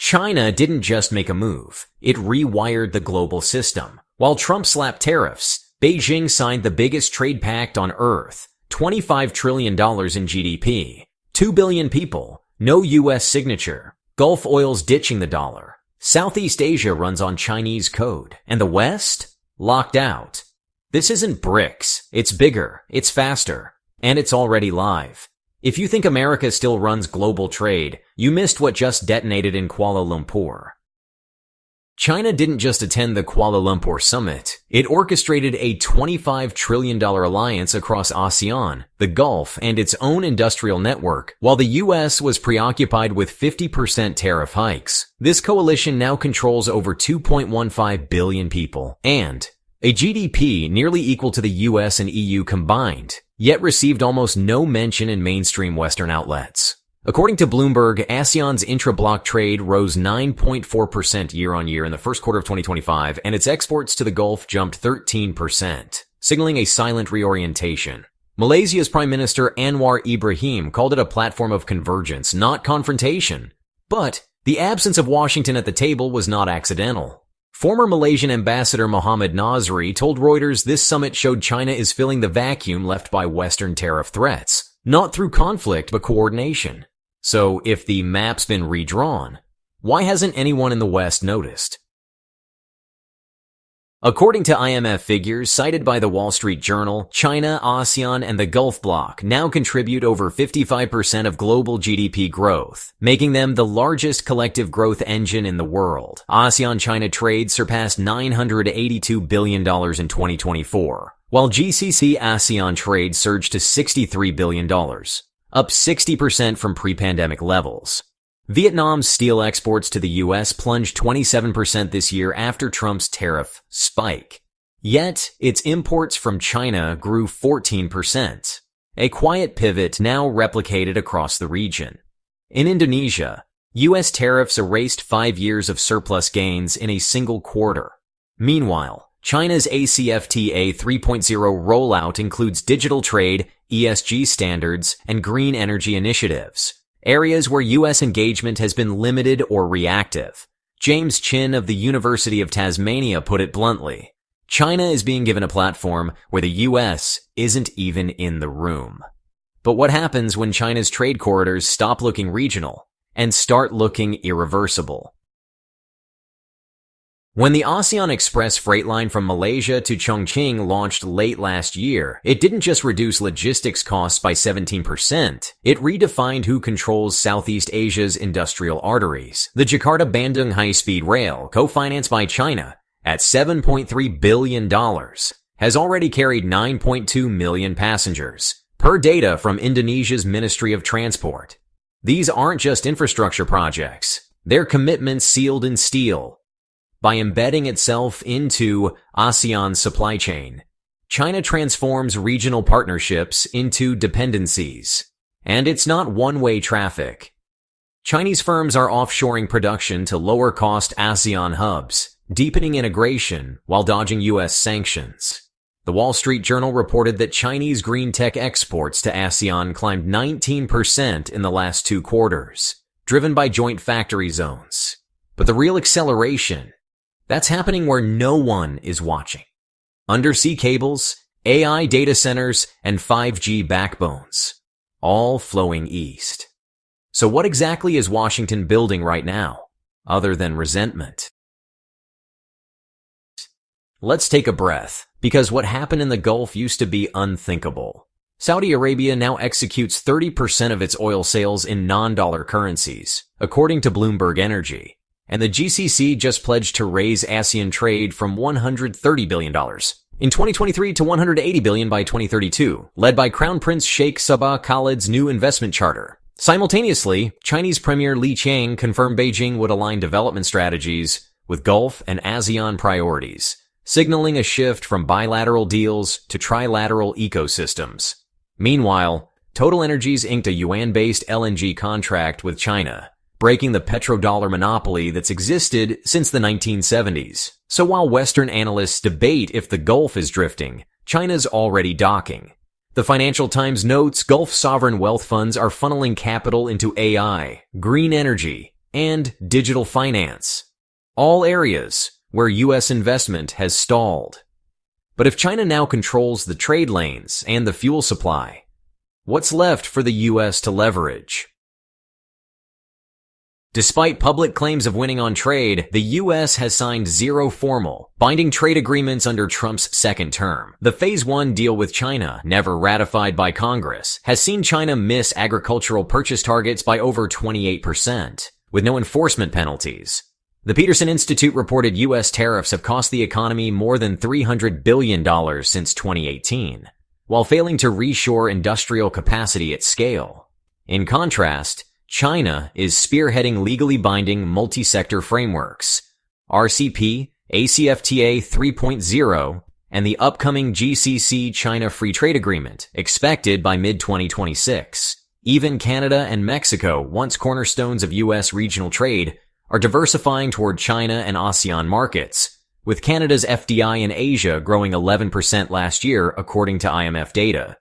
China didn't just make a move, it rewired the global system. While Trump slapped tariffs, Beijing signed the biggest trade pact on Earth, $25 trillion in GDP. 2 billion people, no US signature. Gulf oil's ditching the dollar. Southeast Asia runs on Chinese code. And the West? Locked out. This isn't BRICS. It's bigger, it's faster, and it's already live. If you think America still runs global trade, you missed what just detonated in Kuala Lumpur. China didn't just attend the Kuala Lumpur summit. It orchestrated a $25 trillion alliance across ASEAN, the Gulf, and its own industrial network, while the US was preoccupied with 50% tariff hikes. This coalition now controls over 2.15 billion people and a GDP nearly equal to the US and EU combined, yet received almost no mention in mainstream Western outlets. According to Bloomberg, ASEAN's intra-block trade rose 9.4% year-on-year in the first quarter of 2025, and its exports to the Gulf jumped 13%, signaling a silent reorientation. Malaysia's Prime Minister Anwar Ibrahim called it a platform of convergence, not confrontation. But the absence of Washington at the table was not accidental. Former Malaysian Ambassador Mohammad Nazri told Reuters this summit showed China is filling the vacuum left by Western tariff threats, not through conflict but coordination. So, if the map's been redrawn, why hasn't anyone in the West noticed? According to IMF figures cited by the Wall Street Journal, China, ASEAN, and the Gulf bloc now contribute over 55% of global GDP growth, making them the largest collective growth engine in the world. ASEAN-China trade surpassed $982 billion in 2024, while GCC-ASEAN trade surged to $63 billion. Up 60% from pre-pandemic levels. Vietnam's steel exports to the US plunged 27% this year after Trump's tariff spike. Yet, its imports from China grew 14%. A quiet pivot now replicated across the region. In Indonesia, US tariffs erased 5 years of surplus gains in a single quarter. Meanwhile, China's ACFTA 3.0 rollout includes digital trade, ESG standards, and green energy initiatives, areas where U.S. engagement has been limited or reactive. James Chin of the University of Tasmania put it bluntly, China is being given a platform where the U.S. isn't even in the room. But what happens when China's trade corridors stop looking regional and start looking irreversible? When the ASEAN Express freight line from Malaysia to Chongqing launched late last year, it didn't just reduce logistics costs by 17%, it redefined who controls Southeast Asia's industrial arteries. The Jakarta-Bandung high-speed rail, co-financed by China at $7.3 billion, has already carried 9.2 million passengers, per data from Indonesia's Ministry of Transport. These aren't just infrastructure projects, they're commitments sealed in steel. By embedding itself into ASEAN's supply chain, China transforms regional partnerships into dependencies. And it's not one-way traffic. Chinese firms are offshoring production to lower-cost ASEAN hubs, deepening integration while dodging U.S. sanctions. The Wall Street Journal reported that Chinese green tech exports to ASEAN climbed 19% in the last 2 quarters, driven by joint factory zones. But the real acceleration, that's happening where no one is watching. Undersea cables, AI data centers, and 5G backbones, all flowing east. So what exactly is Washington building right now, other than resentment? Let's take a breath, because what happened in the Gulf used to be unthinkable. Saudi Arabia now executes 30% of its oil sales in non-dollar currencies, according to Bloomberg Energy. And the GCC just pledged to raise ASEAN trade from $130 billion in 2023 to $180 billion by 2032, led by Crown Prince Sheikh Sabah Khalid's new investment charter. Simultaneously, Chinese Premier Li Qiang confirmed Beijing would align development strategies with Gulf and ASEAN priorities, signaling a shift from bilateral deals to trilateral ecosystems. Meanwhile, TotalEnergies inked a Yuan-based LNG contract with China, breaking the petrodollar monopoly that's existed since the 1970s. So while Western analysts debate if the Gulf is drifting, China's already docking. The Financial Times notes Gulf sovereign wealth funds are funneling capital into AI, green energy, and digital finance. All areas where U.S. investment has stalled. But if China now controls the trade lanes and the fuel supply, what's left for the U.S. to leverage? Despite public claims of winning on trade, the U.S. has signed 0 formal, binding trade agreements under Trump's second term. The Phase 1 deal with China, never ratified by Congress, has seen China miss agricultural purchase targets by over 28%, with no enforcement penalties. The Peterson Institute reported U.S. tariffs have cost the economy more than $300 billion since 2018, while failing to reshore industrial capacity at scale. In contrast, China is spearheading legally binding multi-sector frameworks, RCEP, ACFTA 3.0, and the upcoming GCC-China Free Trade Agreement, expected by mid-2026. Even Canada and Mexico, once cornerstones of U.S. regional trade, are diversifying toward China and ASEAN markets, with Canada's FDI in Asia growing 11% last year, according to IMF data.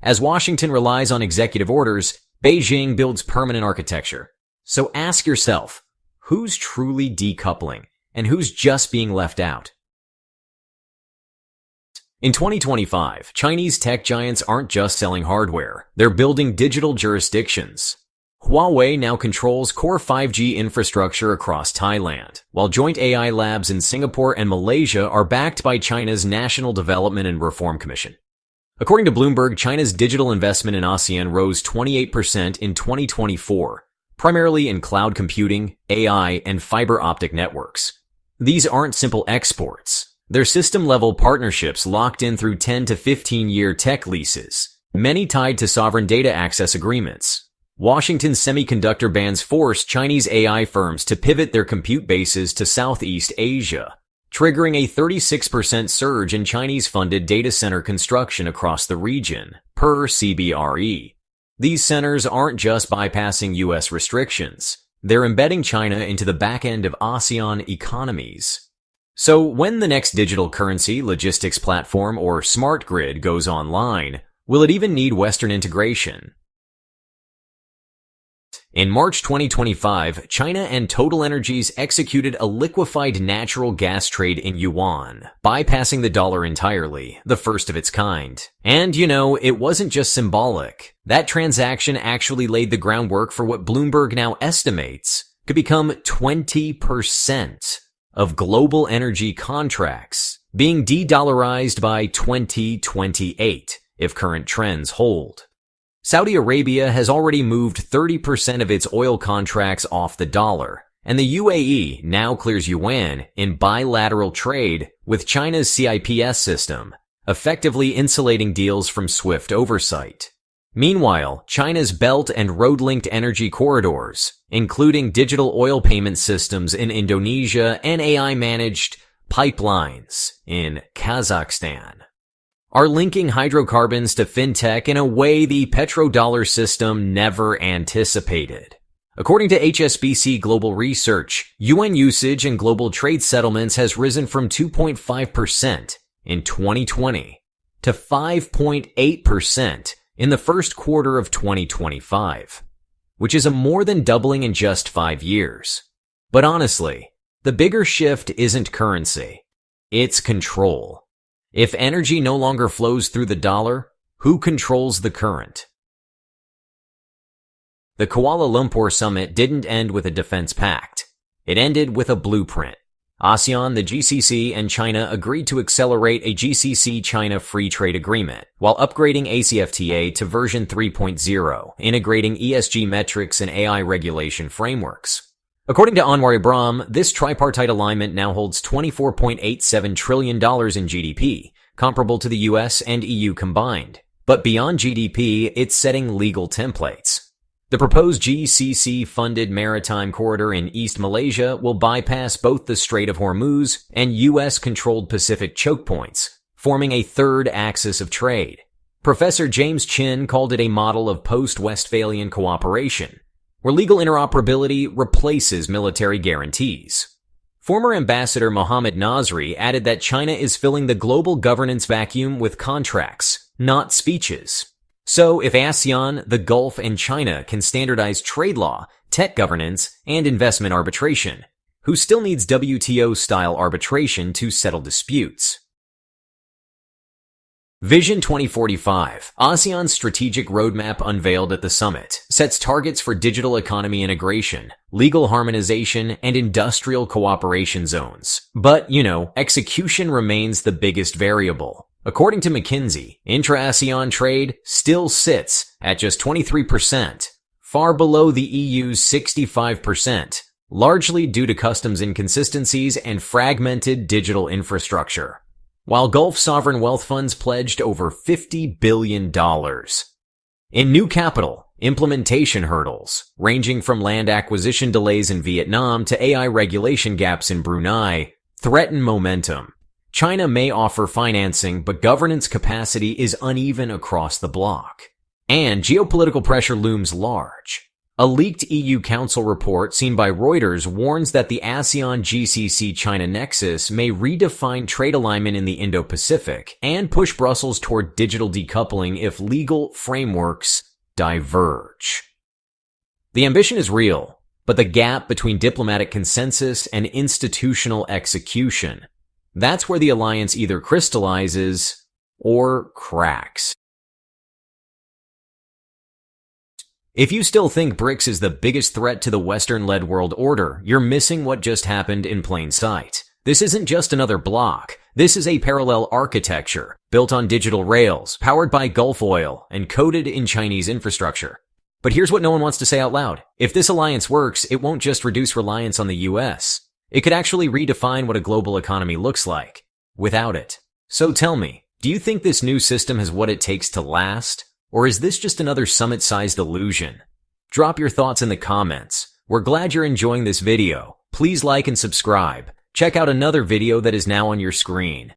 As Washington relies on executive orders, Beijing builds permanent architecture. So ask yourself, who's truly decoupling and who's just being left out? In 2025, Chinese tech giants aren't just selling hardware, they're building digital jurisdictions. Huawei now controls core 5G infrastructure across Thailand, while joint AI labs in Singapore and Malaysia are backed by China's National Development and Reform Commission. According to Bloomberg, China's digital investment in ASEAN rose 28% in 2024, primarily in cloud computing, AI, and fiber optic networks. These aren't simple exports. They're system-level partnerships locked in through 10 to 15-year tech leases, many tied to sovereign data access agreements. Washington's semiconductor bans forced Chinese AI firms to pivot their compute bases to Southeast Asia, triggering a 36% surge in Chinese-funded data center construction across the region, per CBRE. These centers aren't just bypassing U.S. restrictions, they're embedding China into the back end of ASEAN economies. So when the next digital currency, logistics platform, or smart grid goes online, will it even need Western integration? In March 2025, China and TotalEnergies executed a liquefied natural gas trade in Yuan, bypassing the dollar entirely, the first of its kind. And it wasn't just symbolic. That transaction actually laid the groundwork for what Bloomberg now estimates could become 20% of global energy contracts being de-dollarized by 2028, if current trends hold. Saudi Arabia has already moved 30% of its oil contracts off the dollar, and the UAE now clears Yuan in bilateral trade with China's CIPS system, effectively insulating deals from swift oversight. Meanwhile, China's Belt and Road-linked energy corridors, including digital oil payment systems in Indonesia and AI-managed pipelines in Kazakhstan, are linking hydrocarbons to fintech in a way the petrodollar system never anticipated. According to HSBC Global Research, Yuan usage in global trade settlements has risen from 2.5% in 2020 to 5.8% in the first quarter of 2025, which is a more than doubling in just 5 years. But honestly, the bigger shift isn't currency, it's control. If energy no longer flows through the dollar, who controls the current? The Kuala Lumpur summit didn't end with a defense pact. It ended with a blueprint. ASEAN, the GCC, and China agreed to accelerate a GCC-China free trade agreement, while upgrading ACFTA to version 3.0, integrating ESG metrics and AI regulation frameworks. According to Anwar Ibrahim, this tripartite alignment now holds $24.87 trillion in GDP, comparable to the US and EU combined. But beyond GDP, it's setting legal templates. The proposed GCC-funded maritime corridor in East Malaysia will bypass both the Strait of Hormuz and US-controlled Pacific choke points, forming a third axis of trade. Professor James Chin called it a model of post-Westphalian cooperation, where legal interoperability replaces military guarantees. Former Ambassador Mohammad Nasri added that China is filling the global governance vacuum with contracts, not speeches. So if ASEAN, the Gulf, and China can standardize trade law, tech governance, and investment arbitration, who still needs WTO-style arbitration to settle disputes? Vision 2045, ASEAN's strategic roadmap unveiled at the summit, sets targets for digital economy integration, legal harmonization, and industrial cooperation zones. But, execution remains the biggest variable. According to McKinsey, intra-ASEAN trade still sits at just 23%, far below the EU's 65%, largely due to customs inconsistencies and fragmented digital infrastructure. While Gulf sovereign wealth funds pledged over $50 billion. In new capital, implementation hurdles, ranging from land acquisition delays in Vietnam to AI regulation gaps in Brunei, threaten momentum. China may offer financing, but governance capacity is uneven across the bloc. And geopolitical pressure looms large. A leaked EU Council report seen by Reuters warns that the ASEAN-GCC-China nexus may redefine trade alignment in the Indo-Pacific and push Brussels toward digital decoupling if legal frameworks diverge. The ambition is real, but the gap between diplomatic consensus and institutional execution, that's where the alliance either crystallizes or cracks. If you still think BRICS is the biggest threat to the Western-led world order, you're missing what just happened in plain sight. This isn't just another bloc. This is a parallel architecture, built on digital rails, powered by Gulf oil, and coded in Chinese infrastructure. But here's what no one wants to say out loud. If this alliance works, it won't just reduce reliance on the US. It could actually redefine what a global economy looks like without it. So tell me, do you think this new system has what it takes to last? Or is this just another summit-sized illusion? Drop your thoughts in the comments. We're glad you're enjoying this video. Please like and subscribe. Check out another video that is now on your screen.